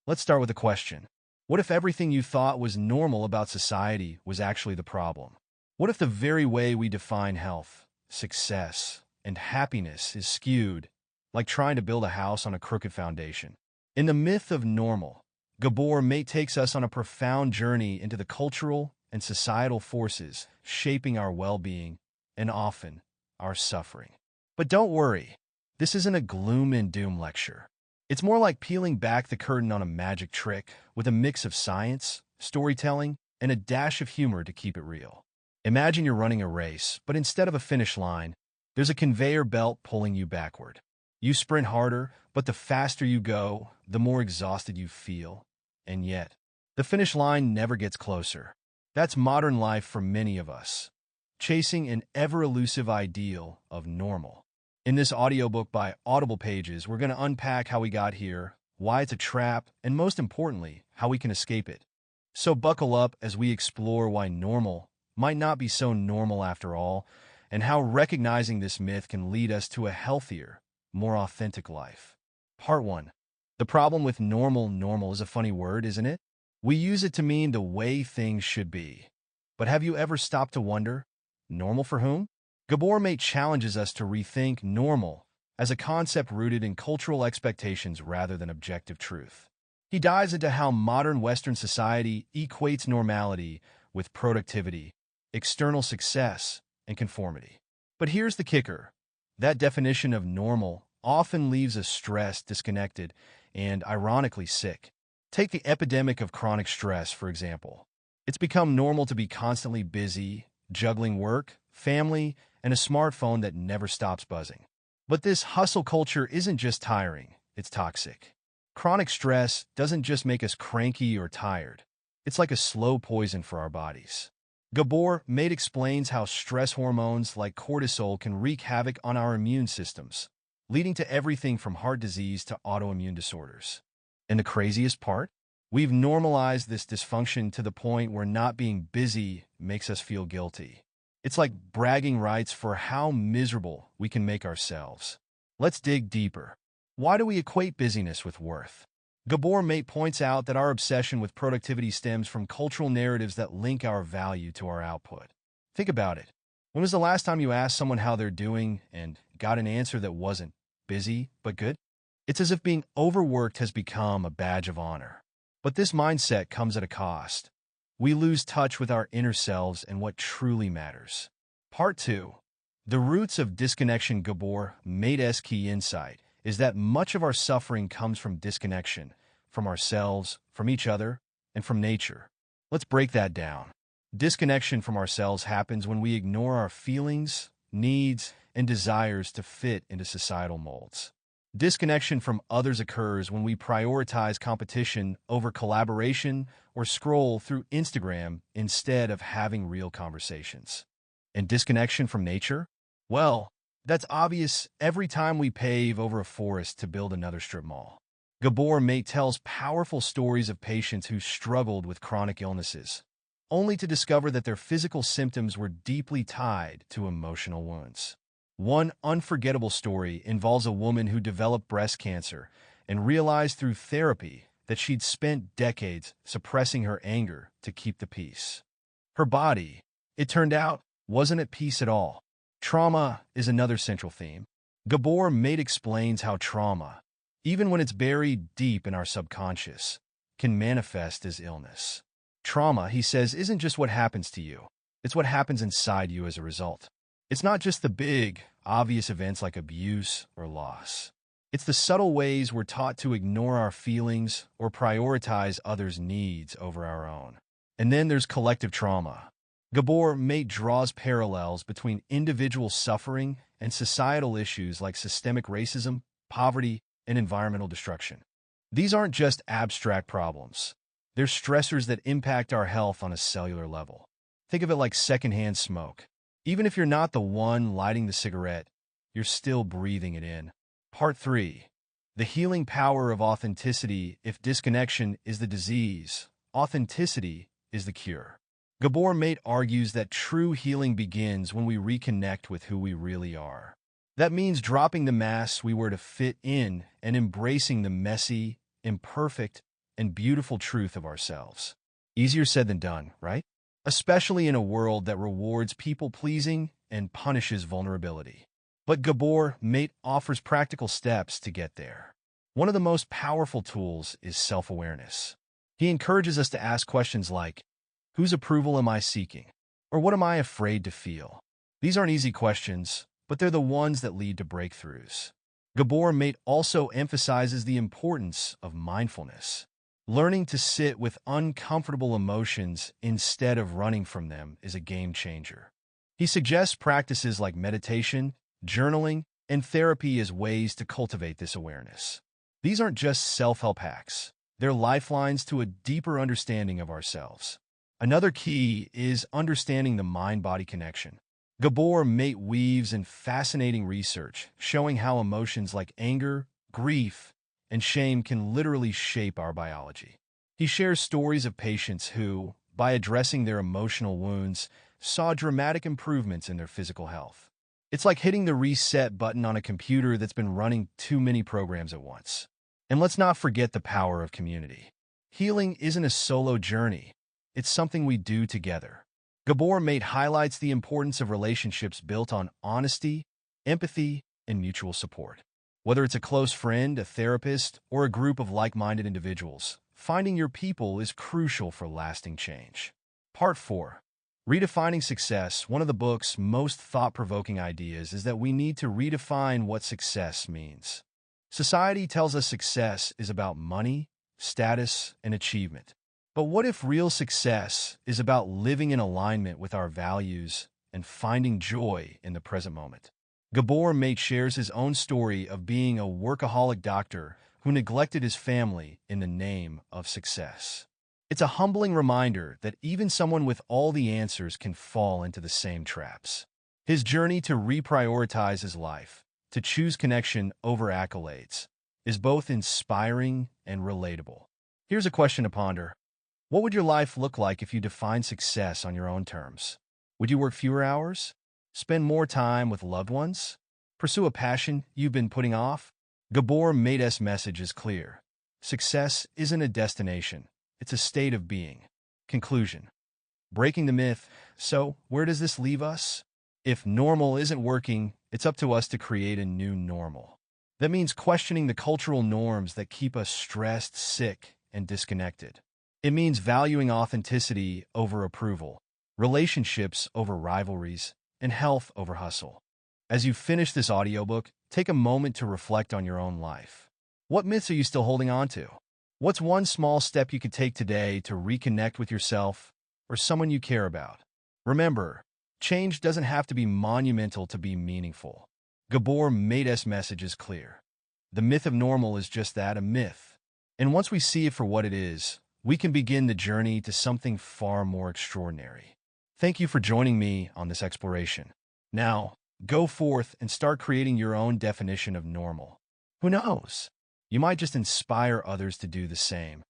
Let's start with a question. What if everything you thought was normal about society was actually the problem? What if the very way we define health, success, and happiness is skewed, like trying to build a house on a crooked foundation? In the myth of normal, Gabor Maté takes us on a profound journey into the cultural and societal forces shaping our well-being and often our suffering. But don't worry, this isn't a gloom and doom lecture. It's more like peeling back the curtain on a magic trick with a mix of science, storytelling, and a dash of humor to keep it real. Imagine you're running a race, but instead of a finish line, there's a conveyor belt pulling you backward. You sprint harder, but the faster you go, the more exhausted you feel. And yet, the finish line never gets closer. That's modern life for many of us, chasing an ever-elusive ideal of normal. In this audiobook by AudiblePages, we're going to unpack how we got here, why it's a trap, and most importantly, how we can escape it. So buckle up as we explore why normal might not be so normal after all, and how recognizing this myth can lead us to a healthier, more authentic life. Part 1. The problem with normal is a funny word, isn't it? We use it to mean the way things should be. But have you ever stopped to wonder, normal for whom? Gabor Maté challenges us to rethink normal as a concept rooted in cultural expectations rather than objective truth. He dives into how modern Western society equates normality with productivity, external success, and conformity. But here's the kicker. That definition of normal often leaves us stressed, disconnected, and ironically sick. Take the epidemic of chronic stress, for example. It's become normal to be constantly busy, juggling work, family, and a smartphone that never stops buzzing. But this hustle culture isn't just tiring, it's toxic. Chronic stress doesn't just make us cranky or tired. It's like a slow poison for our bodies. Gabor Maté explains how stress hormones like cortisol can wreak havoc on our immune systems, leading to everything from heart disease to autoimmune disorders. And the craziest part? We've normalized this dysfunction to the point where not being busy makes us feel guilty. It's like bragging rights for how miserable we can make ourselves. Let's dig deeper. Why do we equate busyness with worth? Gabor Maté points out that our obsession with productivity stems from cultural narratives that link our value to our output. Think about it. When was the last time you asked someone how they're doing and got an answer that wasn't busy but good? It's as if being overworked has become a badge of honor. But this mindset comes at a cost. We lose touch with our inner selves and what truly matters. Part 2. The roots of disconnection. Gabor Maté's key insight is that much of our suffering comes from disconnection, from ourselves, from each other, and from nature. Let's break that down. Disconnection from ourselves happens when we ignore our feelings, needs, and desires to fit into societal molds. Disconnection from others occurs when we prioritize competition over collaboration or scroll through Instagram instead of having real conversations. And disconnection from nature? Well, that's obvious every time we pave over a forest to build another strip mall. Gabor Maté tells powerful stories of patients who struggled with chronic illnesses, only to discover that their physical symptoms were deeply tied to emotional wounds. One unforgettable story involves a woman who developed breast cancer and realized through therapy that she'd spent decades suppressing her anger to keep the peace. Her body, it turned out, wasn't at peace at all. Trauma is another central theme. Gabor Maté explains how trauma, even when it's buried deep in our subconscious, can manifest as illness. Trauma, he says, isn't just what happens to you. It's what happens inside you as a result. It's not just the big, obvious events like abuse or loss. It's the subtle ways we're taught to ignore our feelings or prioritize others' needs over our own. And then there's collective trauma. Gabor Maté draws parallels between individual suffering and societal issues like systemic racism, poverty, and environmental destruction. These aren't just abstract problems. They're stressors that impact our health on a cellular level. Think of it like secondhand smoke. Even if you're not the one lighting the cigarette, you're still breathing it in. Part 3. The healing power of authenticity. If disconnection is the disease, authenticity is the cure. Gabor Maté argues that true healing begins when we reconnect with who we really are. That means dropping the masks we wear to fit in and embracing the messy, imperfect, and beautiful truth of ourselves. Easier said than done, right? Especially in a world that rewards people-pleasing and punishes vulnerability. But Gabor Maté offers practical steps to get there. One of the most powerful tools is self-awareness. He encourages us to ask questions like, whose approval am I seeking? Or what am I afraid to feel? These aren't easy questions, but they're the ones that lead to breakthroughs. Gabor Maté also emphasizes the importance of mindfulness. Learning to sit with uncomfortable emotions instead of running from them is a game changer. He suggests practices like meditation, journaling, and therapy as ways to cultivate this awareness. These aren't just self-help hacks. They're lifelines to a deeper understanding of ourselves. Another key is understanding the mind-body connection. Gabor Maté weaves in fascinating research showing how emotions like anger, grief, and shame can literally shape our biology. He shares stories of patients who, by addressing their emotional wounds, saw dramatic improvements in their physical health. It's like hitting the reset button on a computer that's been running too many programs at once. And let's not forget the power of community. Healing isn't a solo journey. It's something we do together. Gabor Maté highlights the importance of relationships built on honesty, empathy, and mutual support. Whether it's a close friend, a therapist, or a group of like-minded individuals, finding your people is crucial for lasting change. Part 4. Redefining Success. One of the book's most thought-provoking ideas is that we need to redefine what success means. Society tells us success is about money, status, and achievement. But what if real success is about living in alignment with our values and finding joy in the present moment? Gabor Maté shares his own story of being a workaholic doctor who neglected his family in the name of success. It's a humbling reminder that even someone with all the answers can fall into the same traps. His journey to reprioritize his life, to choose connection over accolades, is both inspiring and relatable. Here's a question to ponder. What would your life look like if you defined success on your own terms? Would you work fewer hours? Spend more time with loved ones? Pursue a passion you've been putting off? Gabor Maté's message is clear. Success isn't a destination. It's a state of being. Conclusion. Breaking the myth. So, where does this leave us? If normal isn't working, it's up to us to create a new normal. That means questioning the cultural norms that keep us stressed, sick, and disconnected. It means valuing authenticity over approval, relationships over rivalries, and health over hustle. As you finish this audiobook, take a moment to reflect on your own life. What myths are you still holding on to? What's one small step you could take today to reconnect with yourself or someone you care about? Remember, change doesn't have to be monumental to be meaningful. Gabor Maté's message is clear. The myth of normal is just that, a myth. And once we see it for what it is, we can begin the journey to something far more extraordinary. Thank you for joining me on this exploration. Now, go forth and start creating your own definition of normal. Who knows? You might just inspire others to do the same.